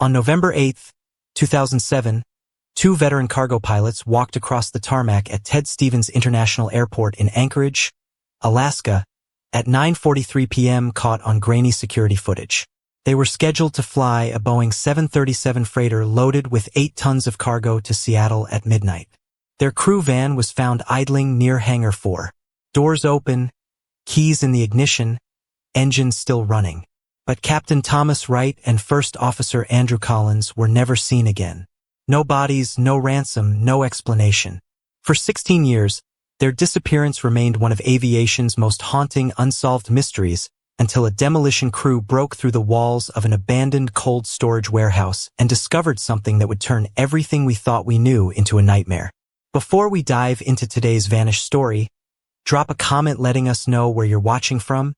On November 8, 2007, two veteran cargo pilots walked across the tarmac at Ted Stevens International Airport in Anchorage, Alaska, at 9:43 p.m. caught on grainy security footage. They were scheduled to fly a Boeing 737 freighter loaded with 8 tons of cargo to Seattle at midnight. Their crew van was found idling near Hangar 4. Doors open, keys in the ignition, engine still running. But Captain Thomas Wright and First Officer Andrew Collins were never seen again. No bodies, no ransom, no explanation. For 16 years, their disappearance remained one of aviation's most haunting unsolved mysteries until a demolition crew broke through the walls of an abandoned cold storage warehouse and discovered something that would turn everything we thought we knew into a nightmare. Before we dive into today's vanished story, drop a comment letting us know where you're watching from,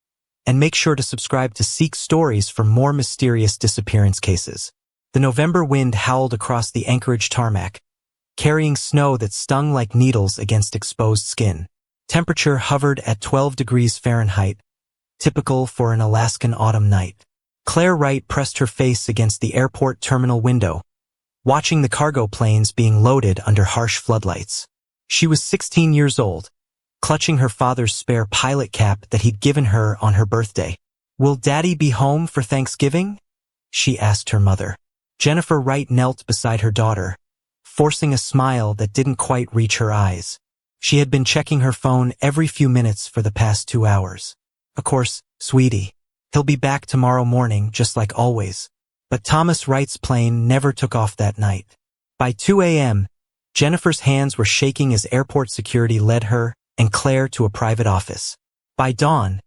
and make sure to subscribe to Seek Stories for more mysterious disappearance cases. The November wind howled across the Anchorage tarmac, carrying snow that stung like needles against exposed skin. Temperature hovered at 12 degrees Fahrenheit, typical for an Alaskan autumn night. Claire Wright pressed her face against the airport terminal window, watching the cargo planes being loaded under harsh floodlights. She was 16 years old, clutching her father's spare pilot cap that he'd given her on her birthday. "Will Daddy be home for Thanksgiving?" she asked her mother. Jennifer Wright knelt beside her daughter, forcing a smile that didn't quite reach her eyes. She had been checking her phone every few minutes for the past 2 hours. "Of course, sweetie. He'll be back tomorrow morning, just like always." But Thomas Wright's plane never took off that night. By 2 a.m., Jennifer's hands were shaking as airport security led her and Claire to a private office. By dawn,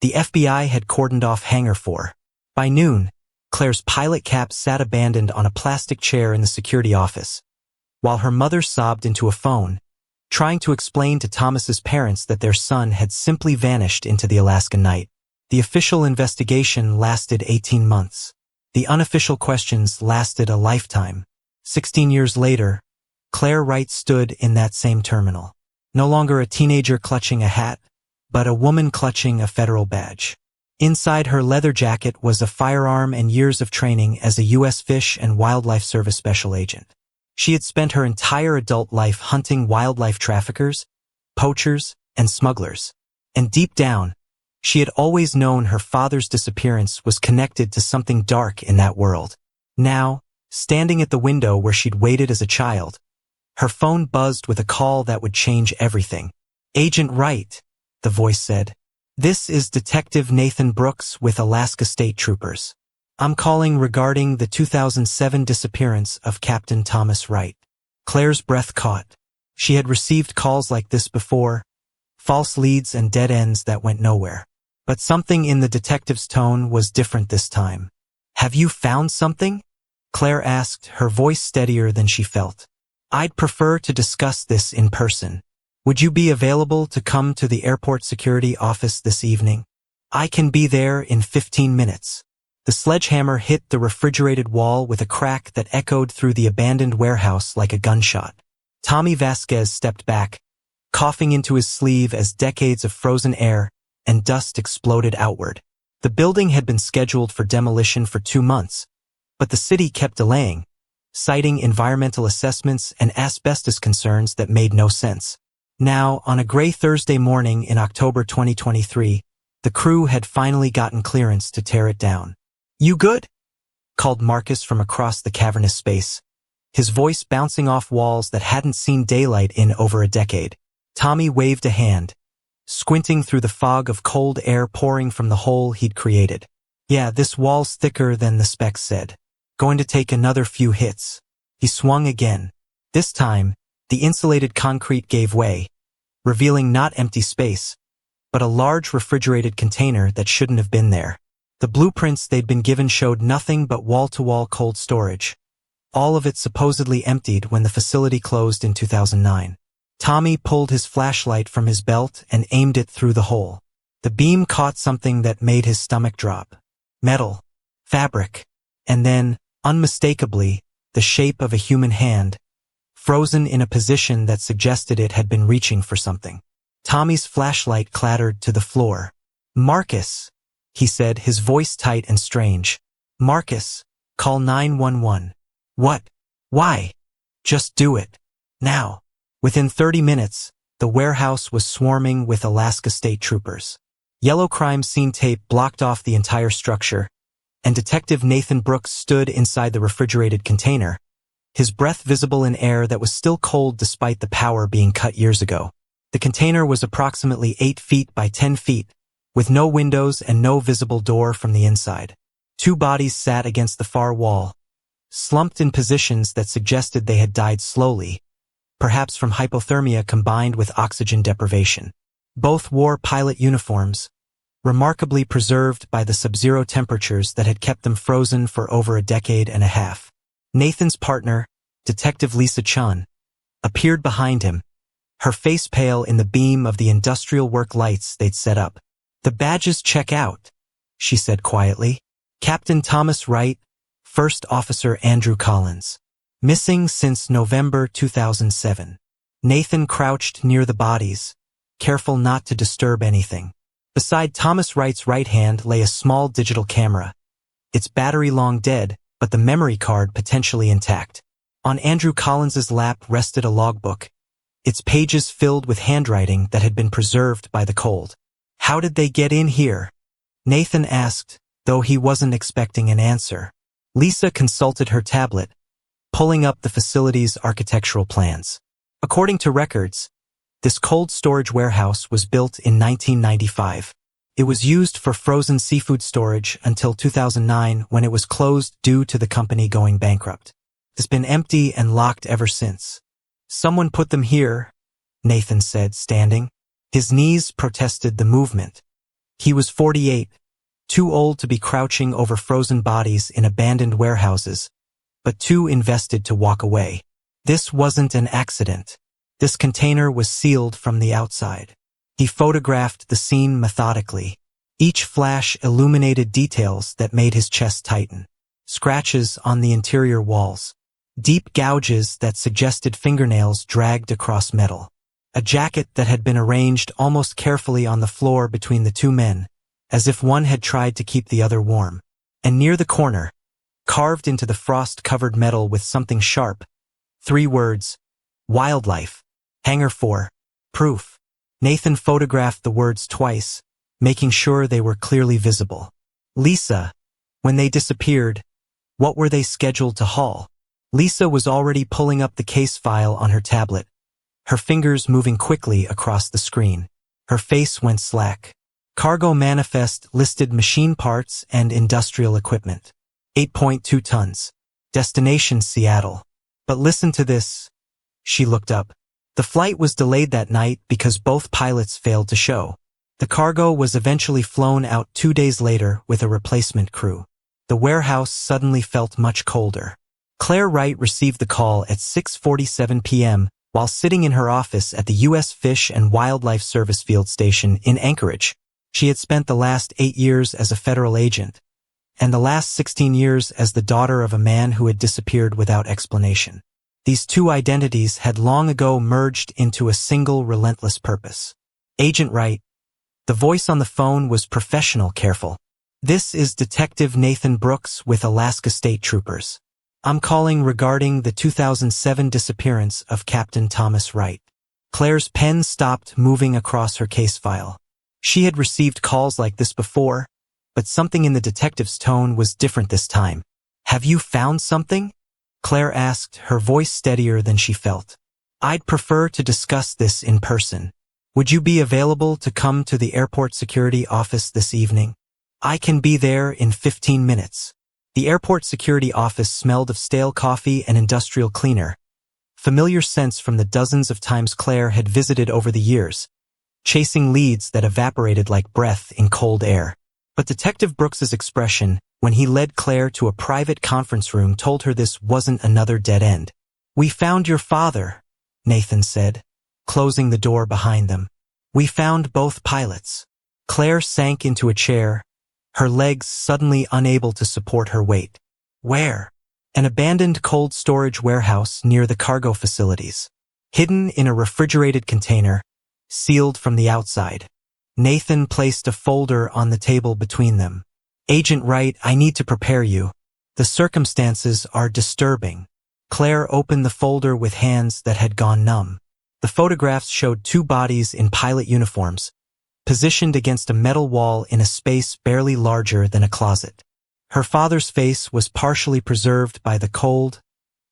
the FBI had cordoned off Hangar 4. By noon, Claire's pilot cap sat abandoned on a plastic chair in the security office, while her mother sobbed into a phone, trying to explain to Thomas's parents that their son had simply vanished into the Alaskan night. The official investigation lasted 18 months. The unofficial questions lasted a lifetime. 16 years later, Claire Wright stood in that same terminal. No longer a teenager clutching a hat, but a woman clutching a federal badge. Inside her leather jacket was a firearm and years of training as a U.S. Fish and Wildlife Service special agent. She had spent her entire adult life hunting wildlife traffickers, poachers, and smugglers. And deep down, she had always known her father's disappearance was connected to something dark in that world. Now, standing at the window where she'd waited as a child, her phone buzzed with a call that would change everything. "Agent Wright," the voice said. "This is Detective Nathan Brooks with Alaska State Troopers. I'm calling regarding the 2007 disappearance of Captain Thomas Wright." Claire's breath caught. She had received calls like this before, false leads and dead ends that went nowhere. But something in the detective's tone was different this time. "Have you found something?" Claire asked, her voice steadier than she felt. "I'd prefer to discuss this in person. Would you be available to come to the airport security office this evening? I can be there in 15 minutes. The sledgehammer hit the refrigerated wall with a crack that echoed through the abandoned warehouse like a gunshot. Tommy Vasquez stepped back, coughing into his sleeve as decades of frozen air and dust exploded outward. The building had been scheduled for demolition for 2 months, but the city kept delaying, citing environmental assessments and asbestos concerns that made no sense. Now, on a gray Thursday morning in October 2023, the crew had finally gotten clearance to tear it down. "You good?" called Marcus from across the cavernous space, his voice bouncing off walls that hadn't seen daylight in over a decade. Tommy waved a hand, squinting through the fog of cold air pouring from the hole he'd created. "Yeah, this wall's thicker than the specs said. Going to take another few hits." He swung again. This time, the insulated concrete gave way, revealing not empty space, but a large refrigerated container that shouldn't have been there. The blueprints they'd been given showed nothing but wall-to-wall cold storage, all of it supposedly emptied when the facility closed in 2009. Tommy pulled his flashlight from his belt and aimed it through the hole. The beam caught something that made his stomach drop. Metal, fabric, and then, unmistakably, the shape of a human hand, frozen in a position that suggested it had been reaching for something. Tommy's flashlight clattered to the floor. "Marcus," he said, his voice tight and strange. "Marcus, Call 911. What? Why? Just do it. Now. Within 30 minutes, the warehouse was swarming with Alaska State Troopers. Yellow crime scene tape blocked off the entire structure, and Detective Nathan Brooks stood inside the refrigerated container, his breath visible in air that was still cold despite the power being cut years ago. The container was approximately 8 feet by 10 feet, with no windows and no visible door from the inside. 2 bodies sat against the far wall, slumped in positions that suggested they had died slowly, perhaps from hypothermia combined with oxygen deprivation. Both wore pilot uniforms, remarkably preserved by the sub-zero temperatures that had kept them frozen for over a decade and a half. Nathan's partner, Detective Lisa Chun, appeared behind him, her face pale in the beam of the industrial work lights they'd set up. "The badges check out," she said quietly. "Captain Thomas Wright, First Officer Andrew Collins. Missing since November 2007. Nathan crouched near the bodies, careful not to disturb anything. Beside Thomas Wright's right hand lay a small digital camera, its battery long dead, but the memory card potentially intact. On Andrew Collins's lap rested a logbook, its pages filled with handwriting that had been preserved by the cold. "How did they get in here?" Nathan asked, though he wasn't expecting an answer. Lisa consulted her tablet, pulling up the facility's architectural plans. According to records, this cold storage warehouse was built in 1995. It was used for frozen seafood storage until 2009 when it was closed due to the company going bankrupt. It's been empty and locked ever since. "Someone put them here," Nathan said, standing. His knees protested the movement. He was 48, too old to be crouching over frozen bodies in abandoned warehouses, but too invested to walk away. This wasn't an accident. This container was sealed from the outside. He photographed the scene methodically. Each flash illuminated details that made his chest tighten. Scratches on the interior walls. Deep gouges that suggested fingernails dragged across metal. A jacket that had been arranged almost carefully on the floor between the 2 men, as if one had tried to keep the other warm. And near the corner, carved into the frost-covered metal with something sharp, 3 words, "Wildlife. Hangar 4. Proof." Nathan photographed the words twice, making sure they were clearly visible. "Lisa, when they disappeared, what were they scheduled to haul?" Lisa was already pulling up the case file on her tablet, her fingers moving quickly across the screen. Her face went slack. Cargo manifest listed machine parts and industrial equipment. 8.2 tons. Destination Seattle. But listen to this. She looked up. The flight was delayed that night because both pilots failed to show. The cargo was eventually flown out 2 days later with a replacement crew. The warehouse suddenly felt much colder. Claire Wright received the call at 6:47 p.m. while sitting in her office at the U.S. Fish and Wildlife Service Field Station in Anchorage. She had spent the last 8 years as a federal agent, and the last 16 years as the daughter of a man who had disappeared without explanation. These 2 identities had long ago merged into a single relentless purpose. "Agent Wright." The voice on the phone was professional, careful. "This is Detective Nathan Brooks with Alaska State Troopers. I'm calling regarding the 2007 disappearance of Captain Thomas Wright." Claire's pen stopped moving across her case file. She had received calls like this before, but something in the detective's tone was different this time. "Have you found something?" Claire asked, her voice steadier than she felt. "I'd prefer to discuss this in person. Would you be available to come to the airport security office this evening? I can be there in 15 minutes. The airport security office smelled of stale coffee and industrial cleaner, familiar scents from the dozens of times Claire had visited over the years, chasing leads that evaporated like breath in cold air. But Detective Brooks's expression, when he led Claire to a private conference room, told her this wasn't another dead end. "We found your father," Nathan said, closing the door behind them. "We found both pilots." Claire sank into a chair, her legs suddenly unable to support her weight. "Where?" "An abandoned cold storage warehouse near the cargo facilities. Hidden in a refrigerated container, sealed from the outside." Nathan placed a folder on the table between them. "Agent Wright, I need to prepare you. The circumstances are disturbing. Claire opened the folder with hands that had gone numb. The photographs showed two bodies in pilot uniforms, positioned against a metal wall in a space barely larger than a closet. Her father's face was partially preserved by the cold,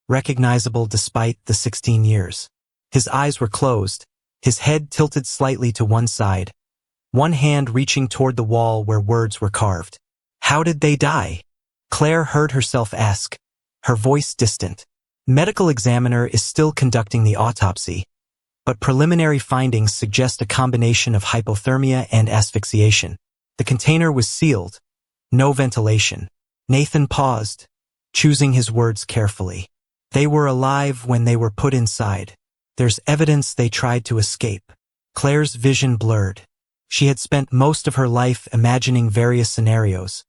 recognizable despite the 16 years. His eyes were closed, his head tilted slightly to one side, one hand reaching toward the wall where words were carved. How did they die? Claire heard herself ask, her voice distant. Medical examiner is still conducting the autopsy, but preliminary findings suggest a combination of hypothermia and asphyxiation. The container was sealed, no ventilation. Nathan paused, choosing his words carefully. They were alive when they were put inside. There's evidence they tried to escape. Claire's vision blurred. She had spent most of her life imagining various scenarios,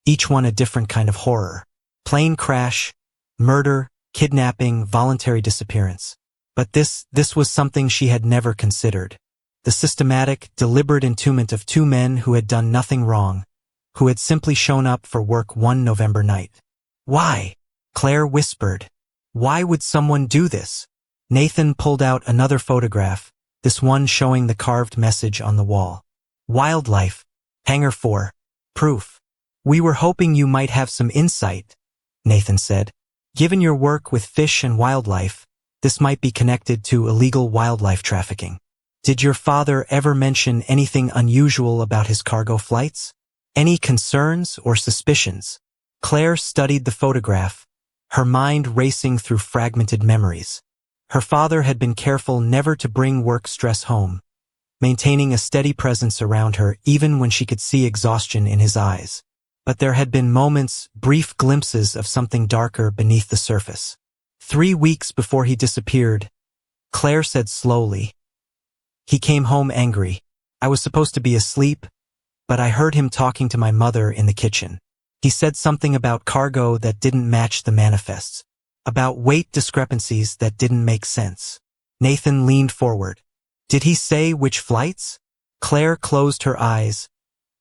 each one a different kind of horror. Plane crash, murder, kidnapping, voluntary disappearance. But this was something she had never considered. The systematic, deliberate entombment of two men who had done nothing wrong, who had simply shown up for work one November night. Why? Claire whispered. Why would someone do this? Nathan pulled out another photograph, this one showing the carved message on the wall. Wildlife. Hangar 4. Proof. We were hoping you might have some insight, Nathan said. Given your work with fish and wildlife, this might be connected to illegal wildlife trafficking. Did your father ever mention anything unusual about his cargo flights? Any concerns or suspicions? Claire studied the photograph, her mind racing through fragmented memories. Her father had been careful never to bring work stress home, maintaining a steady presence around her even when she could see exhaustion in his eyes. But there had been moments, brief glimpses of something darker beneath the surface. 3 weeks before he disappeared, Claire said slowly, he came home angry. I was supposed to be asleep, but I heard him talking to my mother in the kitchen. He said something about cargo that didn't match the manifests, about weight discrepancies that didn't make sense. Nathan leaned forward. Did he say which flights? Claire closed her eyes,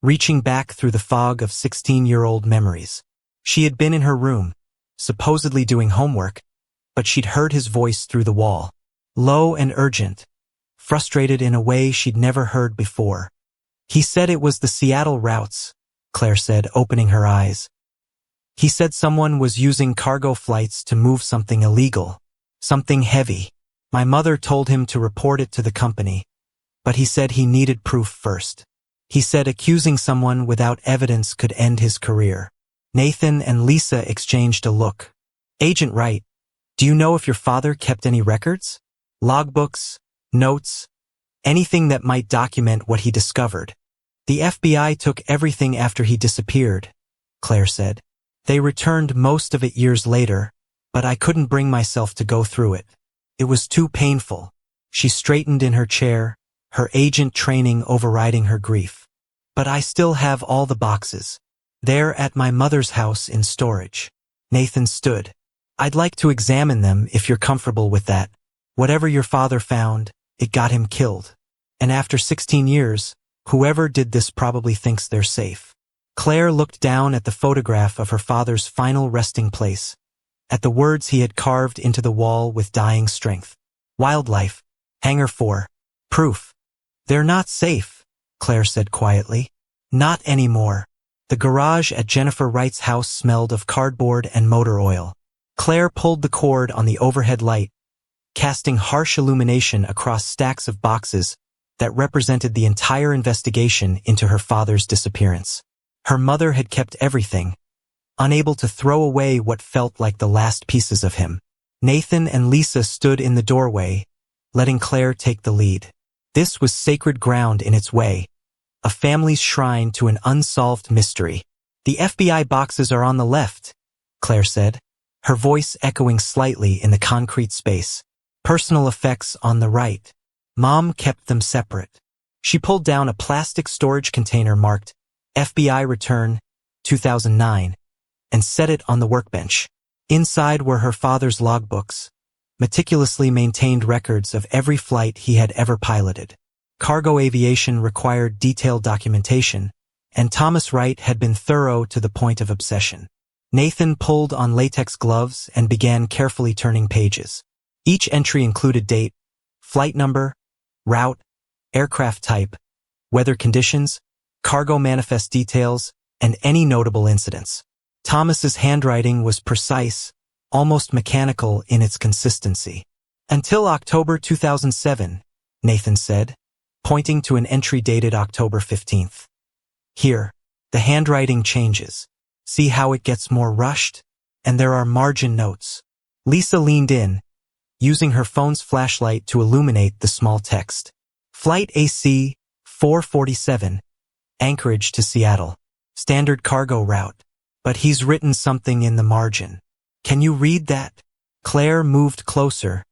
reaching back through the fog of 16-year-old memories. She had been in her room, supposedly doing homework, but she'd heard his voice through the wall. Low and urgent, frustrated in a way she'd never heard before. He said it was the Seattle routes, Claire said, opening her eyes. He said someone was using cargo flights to move something illegal, something heavy. My mother told him to report it to the company, but he said he needed proof first. He said accusing someone without evidence could end his career. Nathan and Lisa exchanged a look. Agent Wright, do you know if your father kept any records? Logbooks, notes, anything that might document what he discovered? The FBI took everything after he disappeared, Claire said. They returned most of it years later, but I couldn't bring myself to go through it. It was too painful. She straightened in her chair, her agent training overriding her grief. But I still have all the boxes. They're at my mother's house in storage. Nathan stood. I'd like to examine them if you're comfortable with that. Whatever your father found, it got him killed. And after 16 years, whoever did this probably thinks they're safe. Claire looked down at the photograph of her father's final resting place, at the words he had carved into the wall with dying strength. Wildlife. Hangar 4. Proof. They're not safe, Claire said quietly. Not anymore. The garage at Jennifer Wright's house smelled of cardboard and motor oil. Claire pulled the cord on the overhead light, casting harsh illumination across stacks of boxes that represented the entire investigation into her father's disappearance. Her mother had kept everything, unable to throw away what felt like the last pieces of him. Nathan and Lisa stood in the doorway, letting Claire take the lead. This was sacred ground in its way, a family's shrine to an unsolved mystery. The FBI boxes are on the left, Claire said, her voice echoing slightly in the concrete space. Personal effects on the right. Mom kept them separate. She pulled down a plastic storage container marked FBI Return 2009 and set it on the workbench. Inside were her father's logbooks, meticulously maintained records of every flight he had ever piloted. Cargo aviation required detailed documentation, and Thomas Wright had been thorough to the point of obsession. Nathan pulled on latex gloves and began carefully turning pages. Each entry included date, flight number, route, aircraft type, weather conditions, cargo manifest details, and any notable incidents. Thomas's handwriting was precise, almost mechanical in its consistency. Until October 2007, Nathan said, pointing to an entry dated October 15th. Here, the handwriting changes. See how it gets more rushed? And there are margin notes. Lisa leaned in, using her phone's flashlight to illuminate the small text. Flight AC 447, Anchorage to Seattle. Standard cargo route. But he's written something in the margin. Can you read that? Claire moved closer,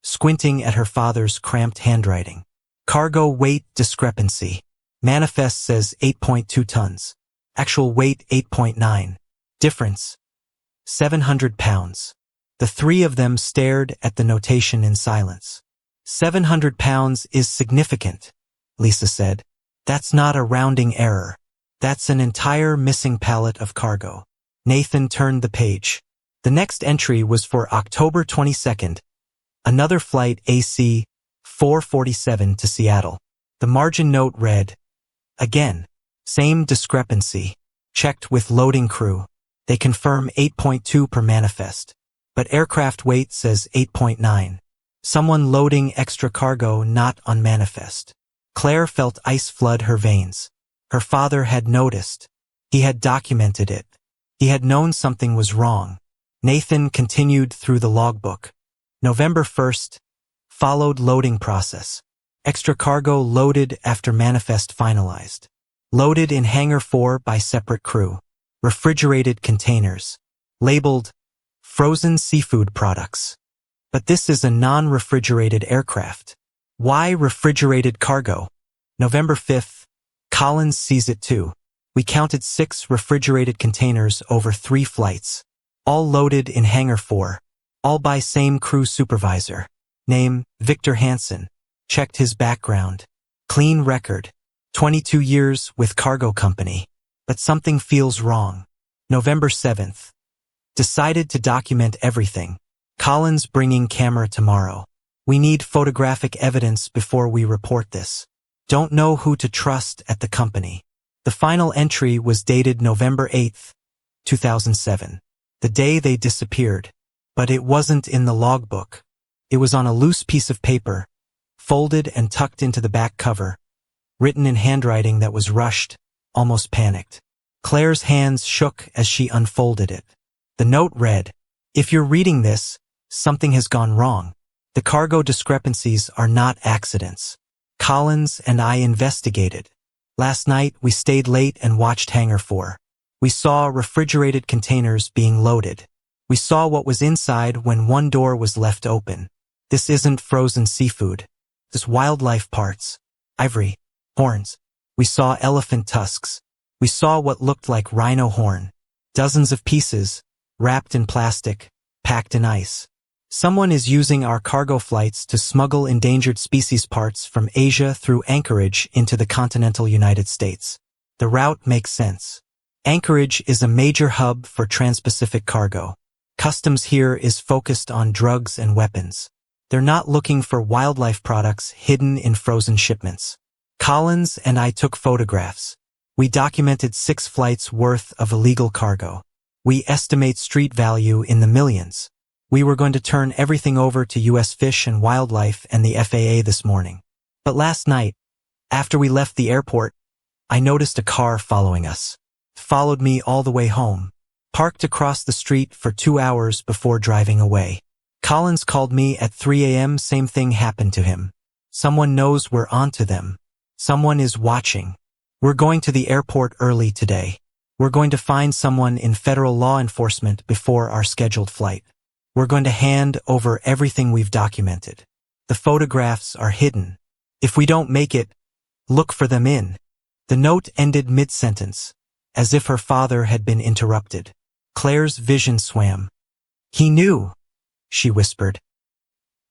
squinting at her father's cramped handwriting. Cargo weight discrepancy. Manifest says 8.2 tons. Actual weight 8.9. Difference 700 pounds. The three of them stared at the notation in silence. 700 pounds is significant, Lisa said. That's not a rounding error. That's an entire missing pallet of cargo. Nathan turned the page. The next entry was for October 22nd, another flight AC 447 to Seattle. The margin note read, again, same discrepancy. Checked with loading crew. They confirm 8.2 per manifest, but aircraft weight says 8.9. Someone loading extra cargo not on manifest. Claire felt ice flood her veins. Her father had noticed. He had documented it. He had known something was wrong. Nathan continued through the logbook. November 1st, followed loading process. Extra cargo loaded after manifest finalized. Loaded in Hangar 4 by separate crew. Refrigerated containers. Labeled frozen seafood products. But this is a non-refrigerated aircraft. Why refrigerated cargo? November 5th, Collins sees it too. We counted 6 refrigerated containers over 3 flights. All loaded in Hangar 4. All by same crew supervisor. Name, Victor Hansen. Checked his background. Clean record. 22 years with cargo company. But something feels wrong. November 7th. Decided to document everything. Collins bringing camera tomorrow. We need photographic evidence before we report this. Don't know who to trust at the company. The final entry was dated November 8th, 2007. The day they disappeared. But it wasn't in the logbook. It was on a loose piece of paper, folded and tucked into the back cover, written in handwriting that was rushed, almost panicked. Claire's hands shook as she unfolded it. The note read, if you're reading this, something has gone wrong. The cargo discrepancies are not accidents. Collins and I investigated. Last night, we stayed late and watched Hangar 4. We saw refrigerated containers being loaded. We saw what was inside when one door was left open. This isn't frozen seafood. This wildlife parts. Ivory. Horns. We saw elephant tusks. We saw what looked like rhino horn. Dozens of pieces, wrapped in plastic, packed in ice. Someone is using our cargo flights to smuggle endangered species parts from Asia through Anchorage into the continental United States. The route makes sense. Anchorage is a major hub for trans-Pacific cargo. Customs here is focused on drugs and weapons. They're not looking for wildlife products hidden in frozen shipments. Collins and I took photographs. We documented 6 flights worth of illegal cargo. We estimate street value in the millions. We were going to turn everything over to U.S. Fish and Wildlife and the FAA this morning. But last night, after we left the airport, I noticed a car following us. It followed me all the way home. Parked across the street for 2 hours before driving away. Collins called me at 3 a.m. Same thing happened to him. Someone knows we're onto them. Someone is watching. We're going to the airport early today. We're going to find someone in federal law enforcement before our scheduled flight. We're going to hand over everything we've documented. The photographs are hidden. If we don't make it, look for them in. The note ended mid-sentence, as if her father had been interrupted. Claire's vision swam. He knew, she whispered.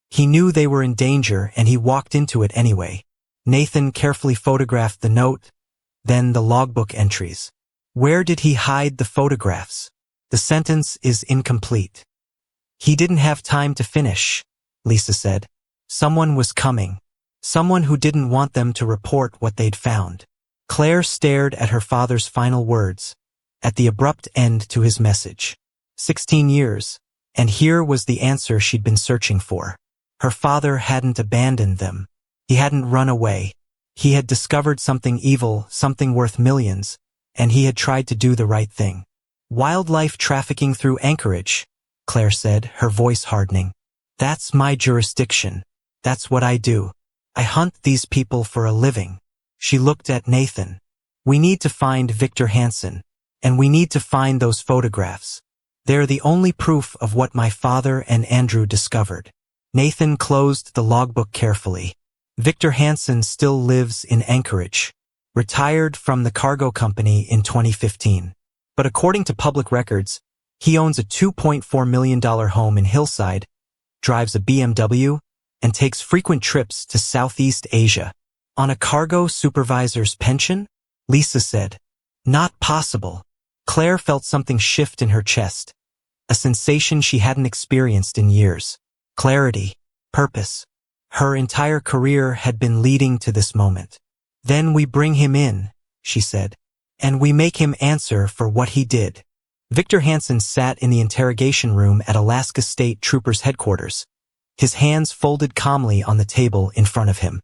He knew they were in danger and he walked into it anyway. Nathan carefully photographed the note, then the logbook entries. Where did he hide the photographs? The sentence is incomplete. He didn't have time to finish, Lisa said. Someone was coming. Someone who didn't want them to report what they'd found. Claire stared at her father's final words, at the abrupt end to his message. 16 years, and here was the answer she'd been searching for. Her father hadn't abandoned them. He hadn't run away. He had discovered something evil, something worth millions, and he had tried to do the right thing. Wildlife trafficking through Anchorage, Claire said, her voice hardening. That's my jurisdiction. That's what I do. I hunt these people for a living. She looked at Nathan. We need to find Victor Hansen, and we need to find those photographs. They're the only proof of what my father and Andrew discovered. Nathan closed the logbook carefully. Victor Hansen still lives in Anchorage, retired from the cargo company in 2015. But according to public records, he owns a $2.4 million home in Hillside, drives a BMW, and takes frequent trips to Southeast Asia. On a cargo supervisor's pension? Lisa said. Not possible. Claire felt something shift in her chest, a sensation she hadn't experienced in years. Clarity, purpose. Her entire career had been leading to this moment. Then we bring him in, she said, and we make him answer for what he did. Victor Hansen sat in the interrogation room at Alaska State Troopers headquarters, his hands folded calmly on the table in front of him.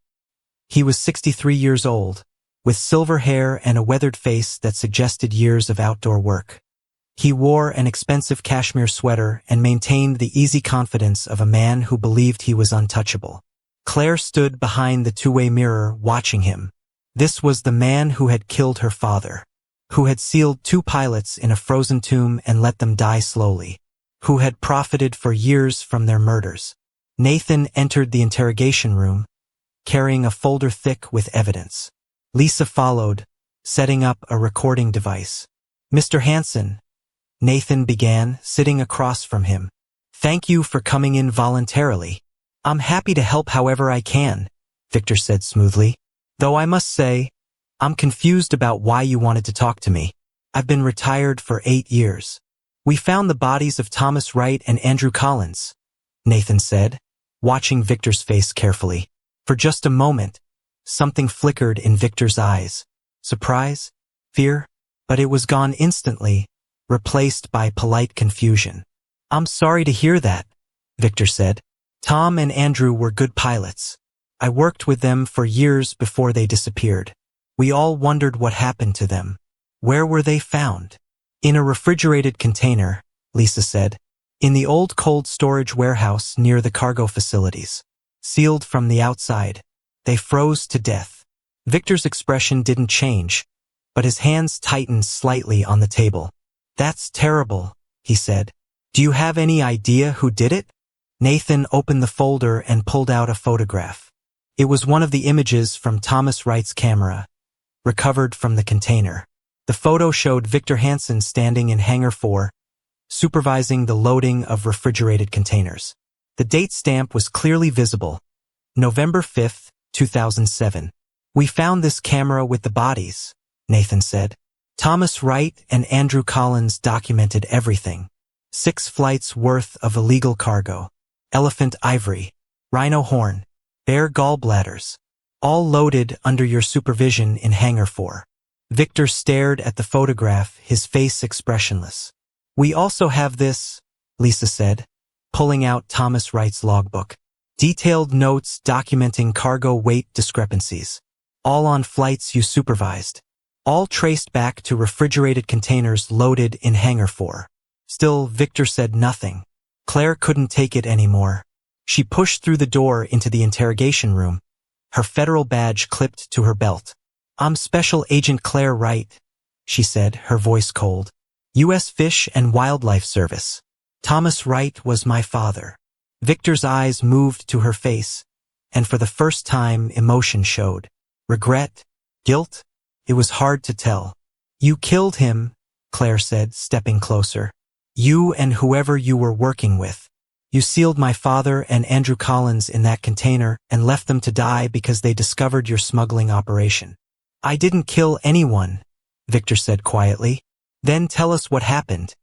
He was 63 years old, with silver hair and a weathered face that suggested years of outdoor work. He wore an expensive cashmere sweater and maintained the easy confidence of a man who believed he was untouchable. Claire stood behind the two-way mirror watching him. This was the man who had killed her father, who had sealed 2 pilots in a frozen tomb and let them die slowly, who had profited for years from their murders. Nathan entered the interrogation room, carrying a folder thick with evidence. Lisa followed, setting up a recording device. Mr. Hansen, Nathan began, sitting across from him. Thank you for coming in voluntarily. I'm happy to help however I can, Victor said smoothly. Though I must say, I'm confused about why you wanted to talk to me. I've been retired for 8 years. We found the bodies of Thomas Wright and Andrew Collins, Nathan said, watching Victor's face carefully. For just a moment, something flickered in Victor's eyes. Surprise? Fear? But it was gone instantly, replaced by polite confusion. I'm sorry to hear that, Victor said. Tom and Andrew were good pilots. I worked with them for years before they disappeared. We all wondered what happened to them. Where were they found? In a refrigerated container, Lisa said. In the old cold storage warehouse near the cargo facilities. Sealed from the outside. They froze to death. Victor's expression didn't change, but his hands tightened slightly on the table. That's terrible, he said. Do you have any idea who did it? Nathan opened the folder and pulled out a photograph. It was one of the images from Thomas Wright's camera, recovered from the container. The photo showed Victor Hansen standing in Hangar 4, supervising the loading of refrigerated containers. The date stamp was clearly visible, November 5, 2007. We found this camera with the bodies, Nathan said. Thomas Wright and Andrew Collins documented everything. 6 flights worth of illegal cargo, elephant ivory, rhino horn, bear gallbladders, all loaded under your supervision in Hangar 4. Victor stared at the photograph, his face expressionless. We also have this, Lisa said, pulling out Thomas Wright's logbook. Detailed notes documenting cargo weight discrepancies. All on flights you supervised. All traced back to refrigerated containers loaded in Hangar 4. Still, Victor said nothing. Claire couldn't take it anymore. She pushed through the door into the interrogation room, her federal badge clipped to her belt. I'm Special Agent Claire Wright, she said, her voice cold. U.S. Fish and Wildlife Service. Thomas Wright was my father. Victor's eyes moved to her face, and for the first time emotion showed. Regret? Guilt? It was hard to tell. You killed him, Claire said, stepping closer. You and whoever you were working with. You sealed my father and Andrew Collins in that container and left them to die because they discovered your smuggling operation. I didn't kill anyone, Victor said quietly. Then tell us what happened.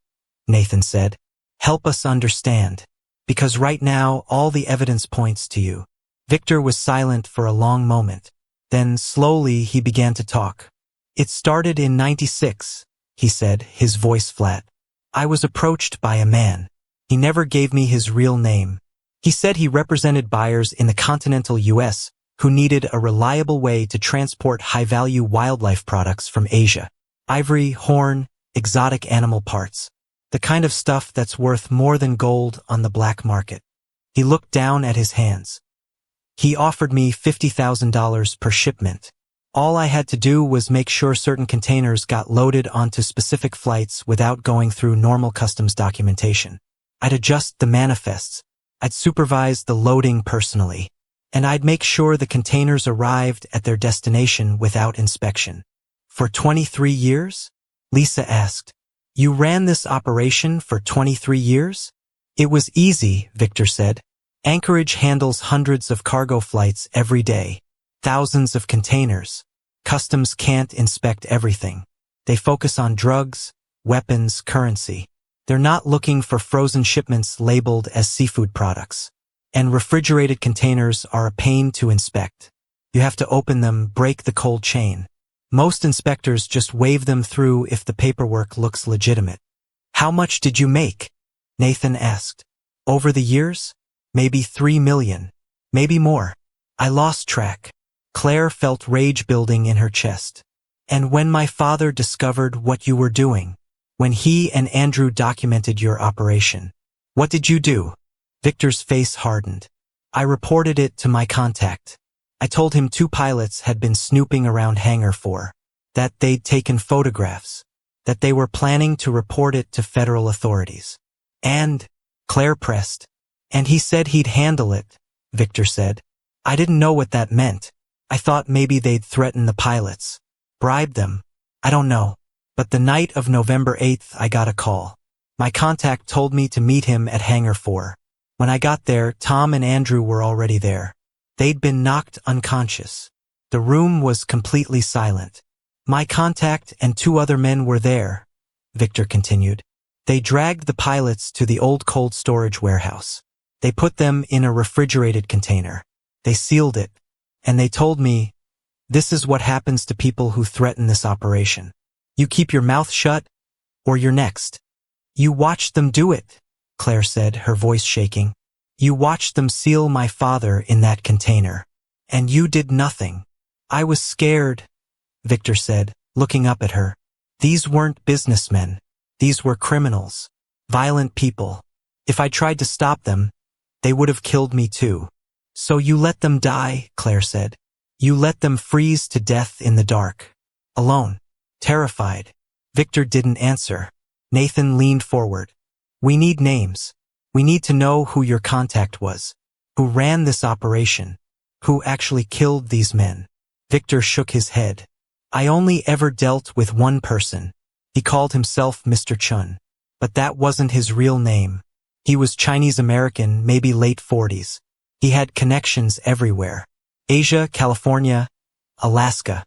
Nathan said. Help us understand. Because right now, all the evidence points to you. Victor was silent for a long moment. Then, slowly, he began to talk. It started in '96, he said, his voice flat. I was approached by a man. He never gave me his real name. He said he represented buyers in the continental U.S. who needed a reliable way to transport high-value wildlife products from Asia. Ivory, horn, exotic animal parts. The kind of stuff that's worth more than gold on the black market. He looked down at his hands. He offered me $50,000 per shipment. All I had to do was make sure certain containers got loaded onto specific flights without going through normal customs documentation. I'd adjust the manifests. I'd supervise the loading personally. And I'd make sure the containers arrived at their destination without inspection. For 23 years? Lisa asked. You ran this operation for 23 years? It was easy, Victor said. Anchorage handles hundreds of cargo flights every day. Thousands of containers. Customs can't inspect everything. They focus on drugs, weapons, currency. They're not looking for frozen shipments labeled as seafood products. And refrigerated containers are a pain to inspect. You have to open them, break the cold chain. Most inspectors just wave them through if the paperwork looks legitimate. How much did you make? Nathan asked. Over the years? Maybe 3 million. Maybe more. I lost track. Claire felt rage building in her chest. And when my father discovered what you were doing, when he and Andrew documented your operation, what did you do? Victor's face hardened. I reported it to my contact. I told him 2 pilots had been snooping around Hangar 4, that they'd taken photographs, that they were planning to report it to federal authorities. And, Claire pressed, and he said he'd handle it, Victor said. I didn't know what that meant. I thought maybe they'd threaten the pilots, bribe them. I don't know. But the night of November 8th, I got a call. My contact told me to meet him at Hangar 4. When I got there, Tom and Andrew were already there. They'd been knocked unconscious. The room was completely silent. My contact and 2 other men were there, Victor continued. They dragged the pilots to the old cold storage warehouse. They put them in a refrigerated container. They sealed it. And they told me, this is what happens to people who threaten this operation. You keep your mouth shut, or you're next. You watched them do it, Claire said, her voice shaking. You watched them seal my father in that container. And you did nothing. I was scared, Victor said, looking up at her. These weren't businessmen. These were criminals. Violent people. If I tried to stop them, they would have killed me too. So you let them die, Claire said. You let them freeze to death in the dark. Alone. Terrified. Victor didn't answer. Nathan leaned forward. We need names. We need to know who your contact was. Who ran this operation. Who actually killed these men. Victor shook his head. I only ever dealt with one person. He called himself Mr. Chun. But that wasn't his real name. He was Chinese American, maybe late 40s. He had connections everywhere. Asia, California, Alaska.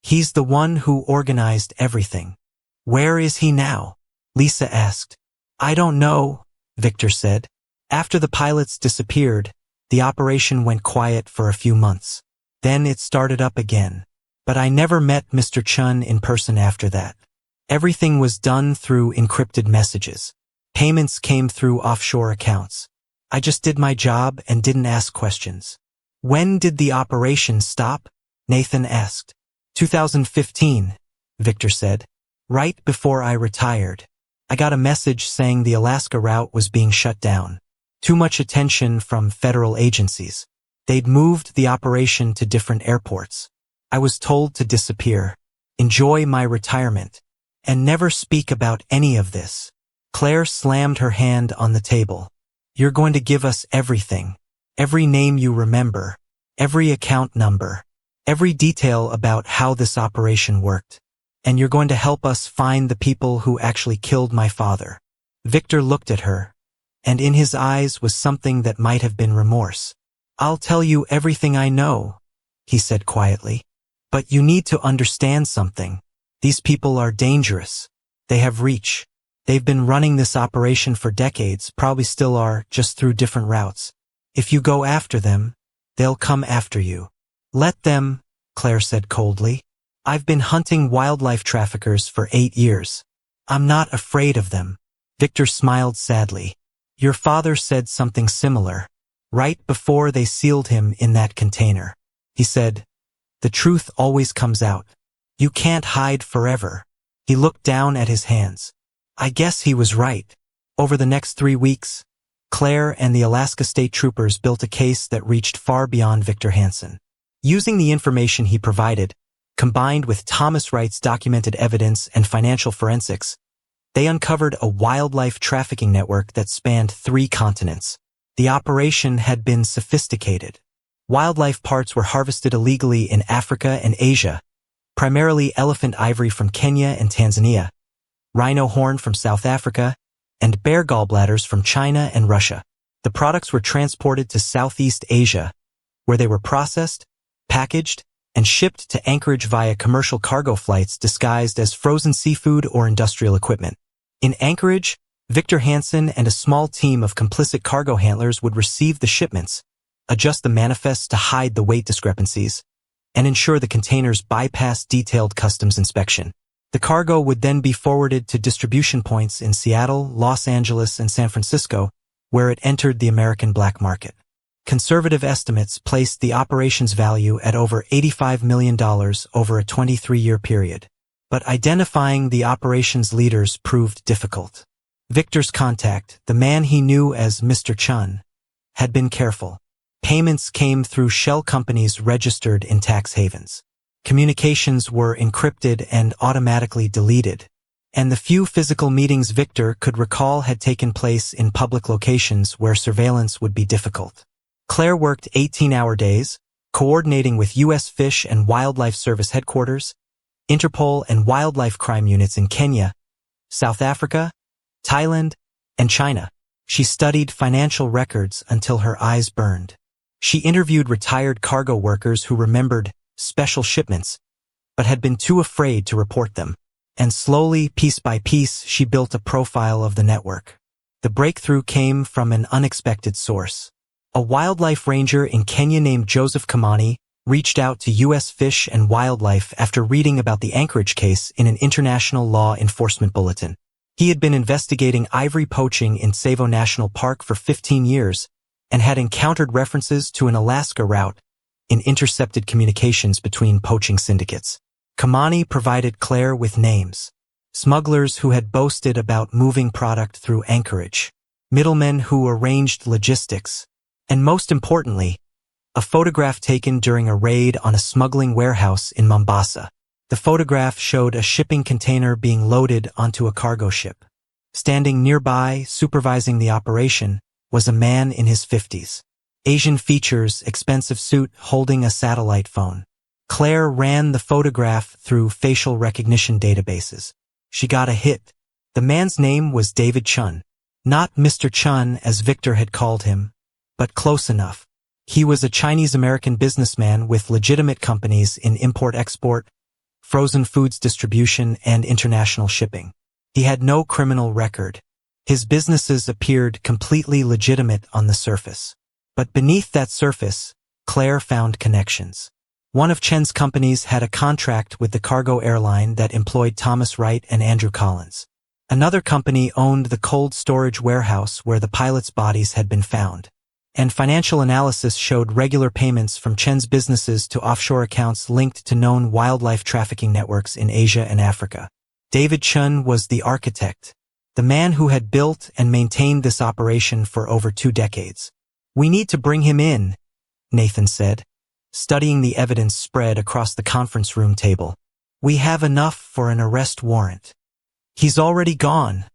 He's the one who organized everything. Where is he now? Lisa asked. I don't know, Victor said. After the pilots disappeared, the operation went quiet for a few months. Then it started up again. But I never met Mr. Chun in person after that. Everything was done through encrypted messages. Payments came through offshore accounts. I just did my job and didn't ask questions. When did the operation stop? Nathan asked. 2015, Victor said. Right before I retired. I got a message saying the Alaska route was being shut down. Too much attention from federal agencies. They'd moved the operation to different airports. I was told to disappear, enjoy my retirement, and never speak about any of this. Claire slammed her hand on the table. You're going to give us everything. Every name you remember. Every account number. Every detail about how this operation worked. And you're going to help us find the people who actually killed my father. Victor looked at her, and in his eyes was something that might have been remorse. I'll tell you everything I know, he said quietly. But you need to understand something. These people are dangerous. They have reach. They've been running this operation for decades, probably still are, just through different routes. If you go after them, they'll come after you. Let them, Claire said coldly. I've been hunting wildlife traffickers for 8 years. I'm not afraid of them. Victor smiled sadly. Your father said something similar, right before they sealed him in that container. He said, the truth always comes out. You can't hide forever. He looked down at his hands. I guess he was right. Over the next 3 weeks, Claire and the Alaska State Troopers built a case that reached far beyond Victor Hansen. Using the information he provided, combined with Thomas Wright's documented evidence and financial forensics, they uncovered a wildlife trafficking network that spanned 3 continents. The operation had been sophisticated. Wildlife parts were harvested illegally in Africa and Asia, primarily elephant ivory from Kenya and Tanzania, rhino horn from South Africa, and bear gallbladders from China and Russia. The products were transported to Southeast Asia, where they were processed, packaged, and shipped to Anchorage via commercial cargo flights disguised as frozen seafood or industrial equipment. In Anchorage, Victor Hansen and a small team of complicit cargo handlers would receive the shipments, adjust the manifests to hide the weight discrepancies, and ensure the containers bypassed detailed customs inspection. The cargo would then be forwarded to distribution points in Seattle, Los Angeles, and San Francisco, where it entered the American black market. Conservative estimates placed the operation's value at over $85 million over a 23-year period. But identifying the operation's leaders proved difficult. Victor's contact, the man he knew as Mr. Chun, had been careful. Payments came through shell companies registered in tax havens. Communications were encrypted and automatically deleted, and the few physical meetings Victor could recall had taken place in public locations where surveillance would be difficult. Claire worked 18-hour days, coordinating with U.S. Fish and Wildlife Service headquarters, Interpol and wildlife crime units in Kenya, South Africa, Thailand, and China. She studied financial records until her eyes burned. She interviewed retired cargo workers who remembered special shipments, but had been too afraid to report them. And slowly, piece by piece, she built a profile of the network. The breakthrough came from an unexpected source. A wildlife ranger in Kenya named Joseph Kamani reached out to U.S. Fish and Wildlife after reading about the Anchorage case in an international law enforcement bulletin. He had been investigating ivory poaching in Savo National Park for 15 years and had encountered references to an Alaska route in intercepted communications between poaching syndicates. Kamani provided Claire with names. Smugglers who had boasted about moving product through Anchorage, middlemen who arranged logistics, and most importantly, a photograph taken during a raid on a smuggling warehouse in Mombasa. The photograph showed a shipping container being loaded onto a cargo ship. Standing nearby, supervising the operation, was a man in his 50s. Asian features, expensive suit, holding a satellite phone. Claire ran the photograph through facial recognition databases. She got a hit. The man's name was David Chun. Not Mr. Chun as Victor had called him, but close enough. He was a Chinese-American businessman with legitimate companies in import-export, frozen foods distribution, and international shipping. He had no criminal record. His businesses appeared completely legitimate on the surface. But beneath that surface, Claire found connections. One of Chen's companies had a contract with the cargo airline that employed Thomas Wright and Andrew Collins. Another company owned the cold storage warehouse where the pilots' bodies had been found. And financial analysis showed regular payments from Chen's businesses to offshore accounts linked to known wildlife trafficking networks in Asia and Africa. David Chun was the architect, the man who had built and maintained this operation for over 2 decades. We need to bring him in, Nathan said, studying the evidence spread across the conference room table. We have enough for an arrest warrant. He's already gone,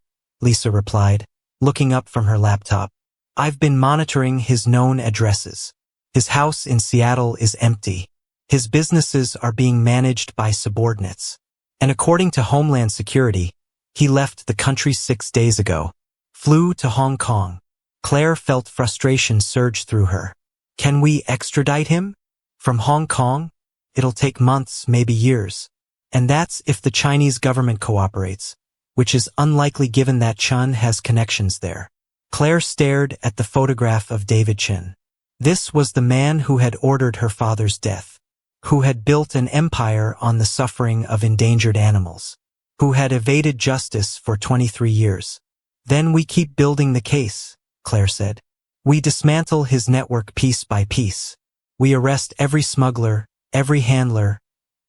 Lisa replied, looking up from her laptop. I've been monitoring his known addresses. His house in Seattle is empty. His businesses are being managed by subordinates. And according to Homeland Security, he left the country 6 days ago, flew to Hong Kong. Claire felt frustration surge through her. Can we extradite him? From Hong Kong? It'll take months, maybe years. And that's if the Chinese government cooperates. which is unlikely given that Chun has connections there. Claire stared at the photograph of David Chun. This was the man who had ordered her father's death, who had built an empire on the suffering of endangered animals, who had evaded justice for 23 years. Then we keep building the case, Claire said. We dismantle his network piece by piece. We arrest every smuggler, every handler,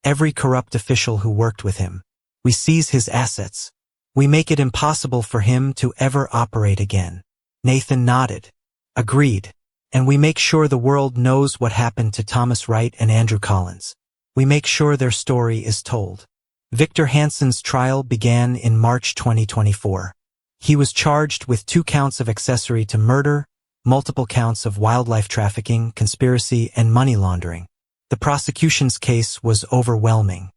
every corrupt official who worked with him. We seize his assets. We make it impossible for him to ever operate again. Nathan nodded. Agreed. And we make sure the world knows what happened to Thomas Wright and Andrew Collins. We make sure their story is told. Victor Hansen's trial began in March 2024. He was charged with 2 counts of accessory to murder, multiple counts of wildlife trafficking, conspiracy, and money laundering. The prosecution's case was overwhelming.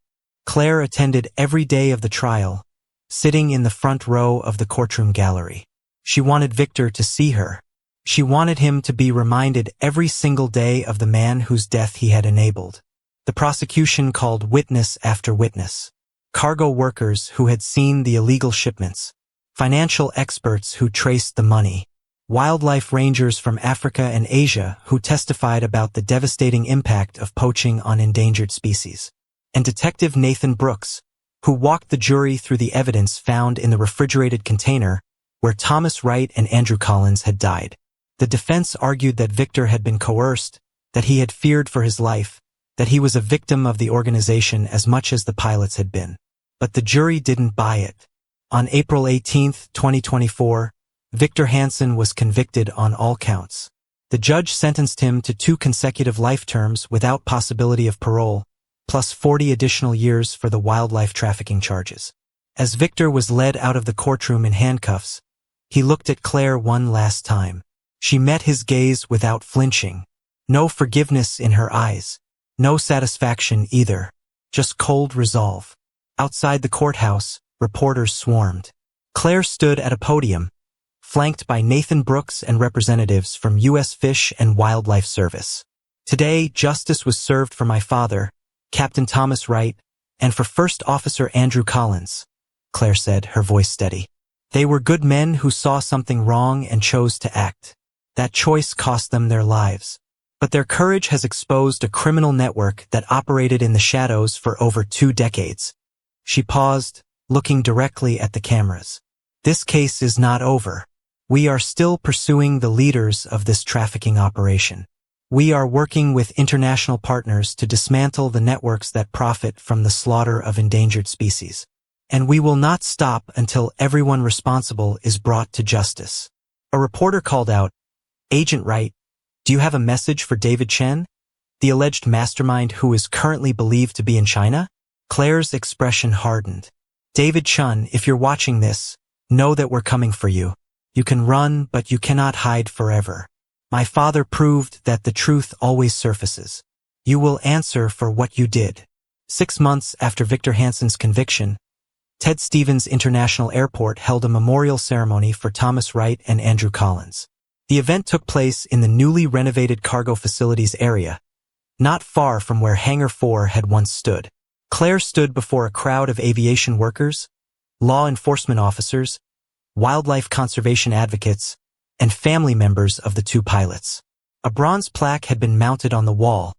Claire attended every day of the trial, sitting in the front row of the courtroom gallery. She wanted Victor to see her. She wanted him to be reminded every single day of the man whose death he had enabled. The prosecution called witness after witness. Cargo workers who had seen the illegal shipments. Financial experts who traced the money. Wildlife rangers from Africa and Asia who testified about the devastating impact of poaching on endangered species. And Detective Nathan Brooks, who walked the jury through the evidence found in the refrigerated container where Thomas Wright and Andrew Collins had died. The defense argued that Victor had been coerced, that he had feared for his life, that he was a victim of the organization as much as the pilots had been. But the jury didn't buy it. On April 18, 2024, Victor Hansen was convicted on all counts. The judge sentenced him to 2 consecutive life terms without possibility of parole, plus 40 additional years for the wildlife trafficking charges. As Victor was led out of the courtroom in handcuffs, he looked at Claire one last time. She met his gaze without flinching. No forgiveness in her eyes. No satisfaction either. Just cold resolve. Outside the courthouse, reporters swarmed. Claire stood at a podium, flanked by Nathan Brooks and representatives from U.S. Fish and Wildlife Service. Today, justice was served for my father, Captain Thomas Wright, and for First Officer Andrew Collins, Claire said, her voice steady. They were good men who saw something wrong and chose to act. That choice cost them their lives. But their courage has exposed a criminal network that operated in the shadows for over 2 decades. She paused, looking directly at the cameras. This case is not over. We are still pursuing the leaders of this trafficking operation. We are working with international partners to dismantle the networks that profit from the slaughter of endangered species. And we will not stop until everyone responsible is brought to justice. A reporter called out, Agent Wright, do you have a message for David Chen, the alleged mastermind who is currently believed to be in China? Claire's expression hardened. David Chun, if you're watching this, know that we're coming for you. You can run, but you cannot hide forever. My father proved that the truth always surfaces. You will answer for what you did. 6 months after Victor Hansen's conviction, Ted Stevens International Airport held a memorial ceremony for Thomas Wright and Andrew Collins. The event took place in the newly renovated cargo facilities area, not far from where Hangar 4 had once stood. Claire stood before a crowd of aviation workers, law enforcement officers, wildlife conservation advocates, and family members of the 2 pilots. A bronze plaque had been mounted on the wall,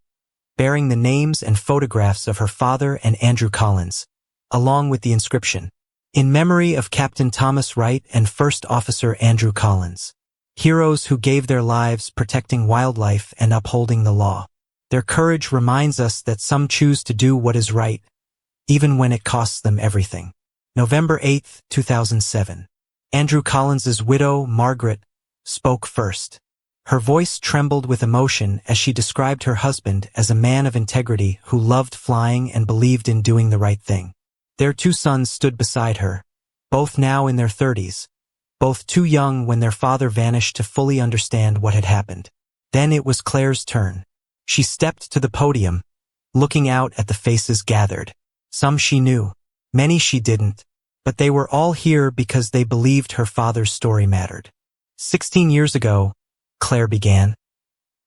bearing the names and photographs of her father and Andrew Collins, along with the inscription, "In memory of Captain Thomas Wright and First Officer Andrew Collins. Heroes who gave their lives protecting wildlife and upholding the law. Their courage reminds us that some choose to do what is right, even when it costs them everything." November 8, 2007. Andrew Collins's widow, Margaret, spoke first. Her voice trembled with emotion as she described her husband as a man of integrity who loved flying and believed in doing the right thing. Their 2 sons stood beside her, both now in their 30s, both too young when their father vanished to fully understand what had happened. Then it was Claire's turn. She stepped to the podium, looking out at the faces gathered. Some she knew, many she didn't, but they were all here because they believed her father's story mattered. 16 years ago, Claire began,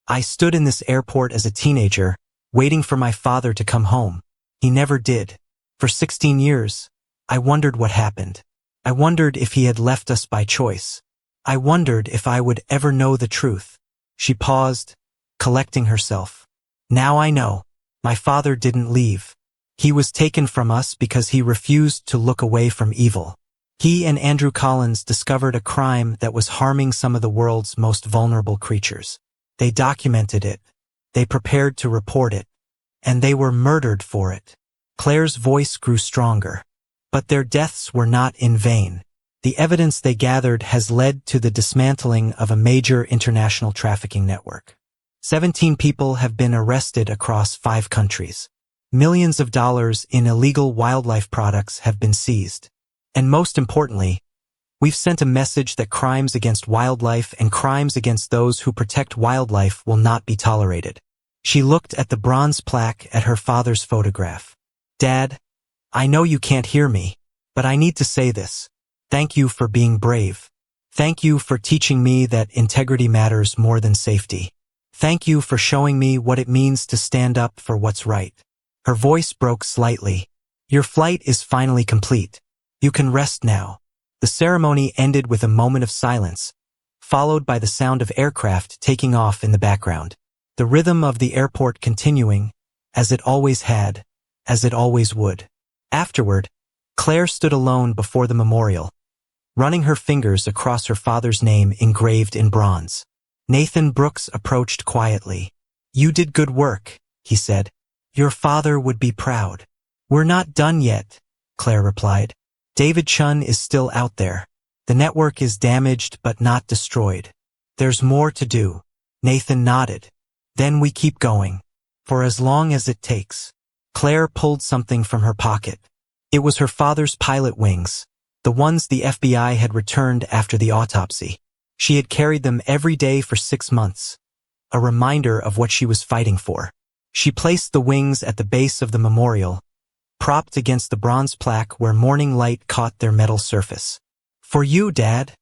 I stood in this airport as a teenager, waiting for my father to come home. He never did. For 16 years, I wondered what happened. I wondered if he had left us by choice. I wondered if I would ever know the truth. She paused, collecting herself. Now I know. My father didn't leave. He was taken from us because he refused to look away from evil. He and Andrew Collins discovered a crime that was harming some of the world's most vulnerable creatures. They documented it. They prepared to report it. And they were murdered for it. Claire's voice grew stronger. But their deaths were not in vain. The evidence they gathered has led to the dismantling of a major international trafficking network. 17 people have been arrested across 5 countries. Millions of dollars in illegal wildlife products have been seized. And most importantly, we've sent a message that crimes against wildlife and crimes against those who protect wildlife will not be tolerated. She looked at the bronze plaque at her father's photograph. Dad, I know you can't hear me, but I need to say this. Thank you for being brave. Thank you for teaching me that integrity matters more than safety. Thank you for showing me what it means to stand up for what's right. Her voice broke slightly. Your flight is finally complete. You can rest now. The ceremony ended with a moment of silence, followed by the sound of aircraft taking off in the background. The rhythm of the airport continuing, as it always had, as it always would. Afterward, Claire stood alone before the memorial, running her fingers across her father's name engraved in bronze. Nathan Brooks approached quietly. You did good work, he said. Your father would be proud. We're not done yet, Claire replied. David Chun is still out there. The network is damaged but not destroyed. There's more to do. Nathan nodded. Then we keep going. For as long as it takes. Claire pulled something from her pocket. It was her father's pilot wings, the ones the FBI had returned after the autopsy. She had carried them every day for 6 months, a reminder of what she was fighting for. She placed the wings at the base of the memorial, propped against the bronze plaque where morning light caught their metal surface. For you, Dad,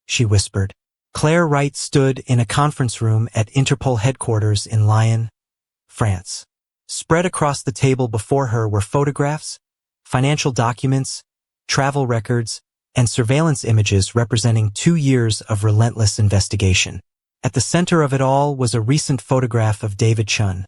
she whispered. Claire Wright stood in a conference room at Interpol headquarters in Lyon, France. Spread across the table before her were photographs, financial documents, travel records, and surveillance images representing 2 years of relentless investigation. At the center of it all was a recent photograph of David Chun,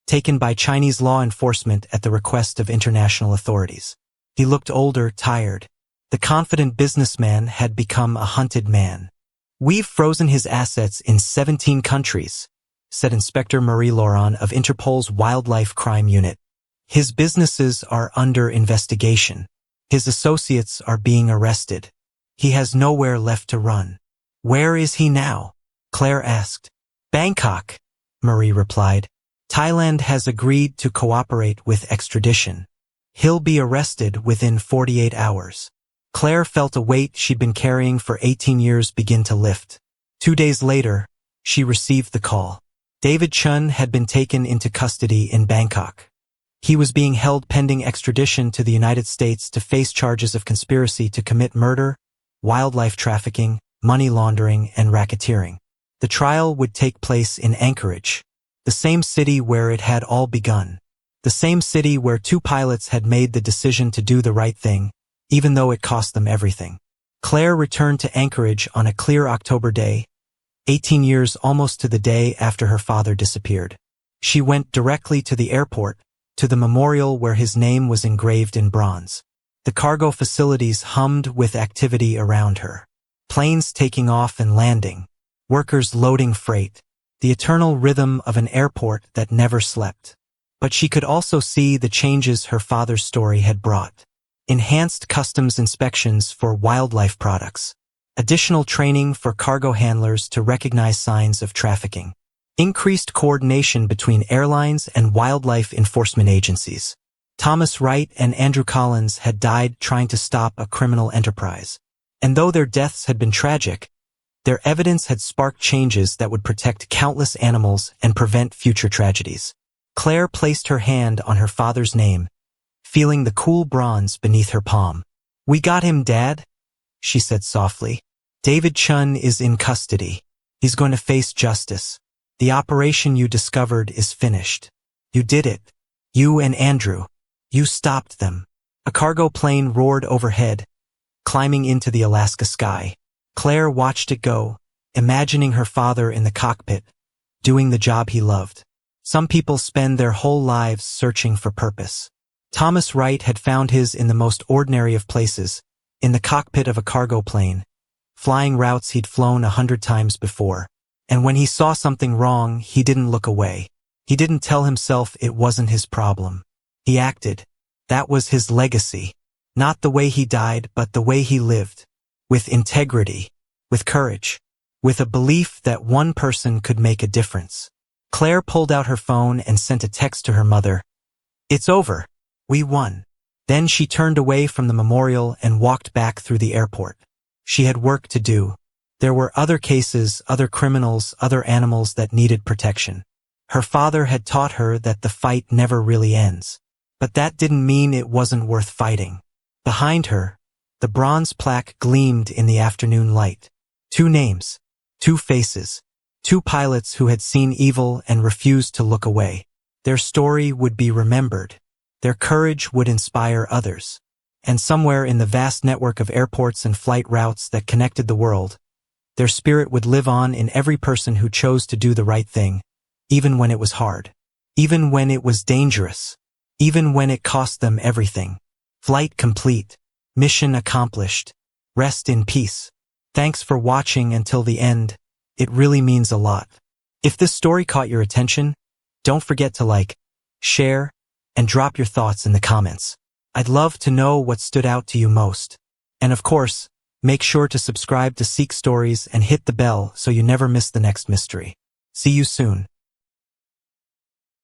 taken by Chinese law enforcement at the request of international authorities. He looked older, tired. The confident businessman had become a hunted man. We've frozen his assets in 17 countries, said Inspector Marie Laurent of Interpol's Wildlife Crime Unit. His businesses are under investigation. His associates are being arrested. He has nowhere left to run. Where is he now? Claire asked. Bangkok, Marie replied. Thailand has agreed to cooperate with extradition. He'll be arrested within 48 hours. Claire felt a weight she'd been carrying for 18 years begin to lift. 2 days later, she received the call. David Chun had been taken into custody in Bangkok. He was being held pending extradition to the United States to face charges of conspiracy to commit murder, wildlife trafficking, money laundering, and racketeering. The trial would take place in Anchorage, the same city where it had all begun. The same city where 2 pilots had made the decision to do the right thing, even though it cost them everything. Claire returned to Anchorage on a clear October day, 18 years almost to the day after her father disappeared. She went directly to the airport, to the memorial where his name was engraved in bronze. The cargo facilities hummed with activity around her. Planes taking off and landing, workers loading freight, the eternal rhythm of an airport that never slept. But she could also see the changes her father's story had brought. Enhanced customs inspections for wildlife products. Additional training for cargo handlers to recognize signs of trafficking. Increased coordination between airlines and wildlife enforcement agencies. Thomas Wright and Andrew Collins had died trying to stop a criminal enterprise. And though their deaths had been tragic, their evidence had sparked changes that would protect countless animals and prevent future tragedies. Claire placed her hand on her father's name, feeling the cool bronze beneath her palm. We got him, Dad, she said softly. David Chun is in custody. He's going to face justice. The operation you discovered is finished. You did it. You and Andrew. You stopped them. A cargo plane roared overhead, climbing into the Alaska sky. Claire watched it go, imagining her father in the cockpit, doing the job he loved. Some people spend their whole lives searching for purpose. Thomas Wright had found his in the most ordinary of places, in the cockpit of a cargo plane, flying routes he'd flown 100 times before. And when he saw something wrong, he didn't look away. He didn't tell himself it wasn't his problem. He acted. That was his legacy. Not the way he died, but the way he lived. With integrity. With courage. With a belief that one person could make a difference. Claire pulled out her phone and sent a text to her mother. "It's over. We won." Then she turned away from the memorial and walked back through the airport. She had work to do. There were other cases, other criminals, other animals that needed protection. Her father had taught her that the fight never really ends. But that didn't mean it wasn't worth fighting. Behind her, the bronze plaque gleamed in the afternoon light. 2 names. 2 faces. 2 pilots who had seen evil and refused to look away. Their story would be remembered. Their courage would inspire others. And somewhere in the vast network of airports and flight routes that connected the world, their spirit would live on in every person who chose to do the right thing, even when it was hard. Even when it was dangerous. Even when it cost them everything. Flight complete. Mission accomplished. Rest in peace. Thanks for watching until the end. It really means a lot. If this story caught your attention, don't forget to like, share, and drop your thoughts in the comments. I'd love to know what stood out to you most. And of course, make sure to subscribe to Seek Stories and hit the bell so you never miss the next mystery. See you soon.